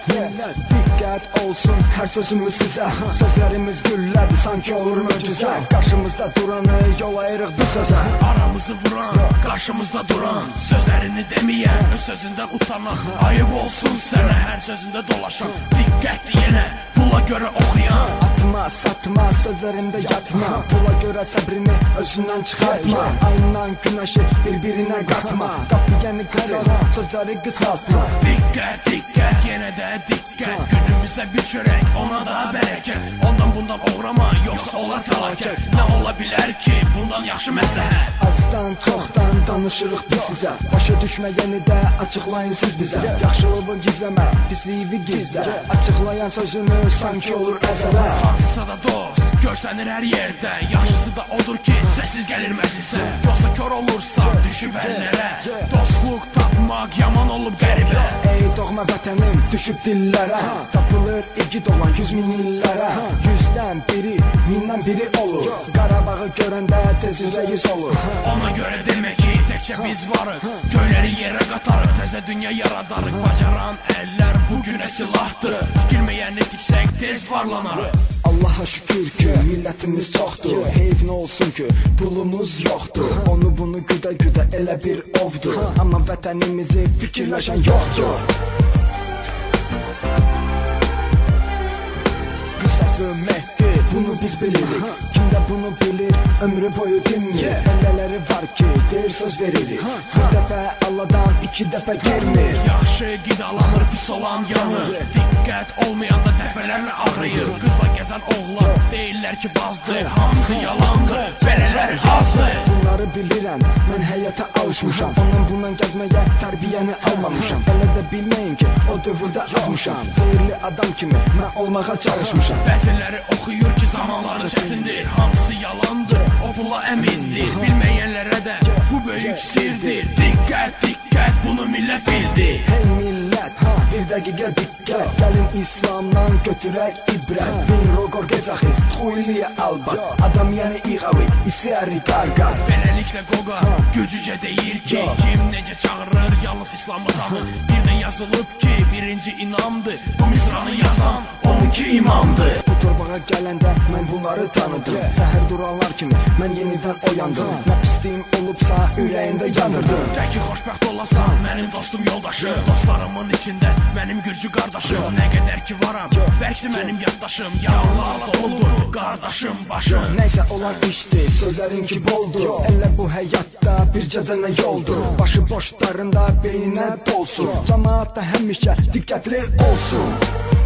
millət diqqət olsun hər sözümüz sizə. Sözlərimiz güllədir, sanki olur möcüzə. Qarşımızda duranı yol ayırıq bir sözə. Aramızı vuran, qarşımızda duran, sözlərini deməyən, öz sözündən utanan. Ayıb olsun sənə hər sözündə dolaşan, diqqətli yenə pula görə oxuyan. Atma, satma, sözlərində yatma, pula görə səbrini özündən çıxartma. Ayından günəşi bir-birinə qatma, qapıyəni qısala, sözləri qısaltma. Diqqət, diqqət, yenə də diqqət, günümüzdə bir çörək, ona da bərəkət. Ondan bundan oğrama, yoxsa olar fəlakət. Nə ola bilər ki, bundan yaxşı məsləhət. Azdan, çoxdan danışırıq biz sizə, başa düşməyəni də açıqlayın siz bizə. Yaxşılığı gizləmə, pisliyi gizlə, açıqlayan sözünü sanki olur əzələ. Hansısa da dost, görsənir hər yerdə, yaxşısı da odur ki, səssiz gəlir məclisə. Yoxsa kör olursa, düşüb əllərə, dostluq tapmaq yaman olub qəribə. Ey doğma vətənim, düşüb dillərə, tapılır igid olan 100 min illərə. 100-dən biri, 1000-dən biri olur, Qarabağı görəndə tez ürəyi solur. Ona görə demək ki, təkcə biz varıq, göyləri yerə qatarıq, təzə dünya yaradarıq. Bacaran əllər bugünə silahdır, tikilməyəni tiksək tez varlanarıq. Allaha şükür ki, millətimiz çoxdur, heyf nə olsun ki, pulumuz yoxdur. Onu bunu güdə-güdə elə bir ovdur, amma vətənimizi fikirləşən yoxdur. Qısası Mehdi, bunu biz bilirik, kimdə bunu bilir, ömrü boyu dinmir. Əllələri var ki, deyir söz veririk, bir dəfə Allahdan 2 dəfə girmir. Yaxşı qidalanır, pis olan yanır, diqqət olmayanda dəfələrlə ağrıyır. Qızla gəzən oğlan, deyirlər ki bazdır, hamısı yalandır, belələr azdır. Bunları bilirəm, mən həyata alışmışam, ondan bundan gəzməyə tərbiyəni almamışam. Elə də bilməyin ki, o dövrdə azmışam, seyirli adam kimi mən olmağa çalışmışam. Bəziləri oxuyur ki, zamanları çətindir, hamısı yalandır, o pula əmindir. Bilməyənlərə də bu böyük sirdir, diqqət, diqqət, bunu millət bildi. Hey millət, bir dəqiqə diqqət, gəlin İslamdan götürək ibrət. Bin rogor gecəxiz, txuyliyə albat, adam yəni iğavi, isəri qarqat. Beləliklə qoqa gücücə deyir ki, kim necə çağırır, yalnız İslamı tanır. Bir də yazılıb ki, birinci inamdır, bu misranı yazan 12 imamdır. Bu torbağa gələndə mən bunları tanıdım, səhər duranlar kimi mən yenidən oyandım. Nə pisliyim olubsa ürəyində yanırdım. Təki xoşbəxt olasan, mənim dostum yoldaşım, dostlarımın içində mənim gürcü qardaşım. Nə qədər ki varam, bəlkə mənim yaddaşım, yalanlarla doludur qardaşım başım. Nəysə olan işdir, sözlərin ki boldur, elə bu həyatda bircə dənə yoldur. Başı boşlarında beyninə dolsun, cəmaat da həmişə diqqətli olsun.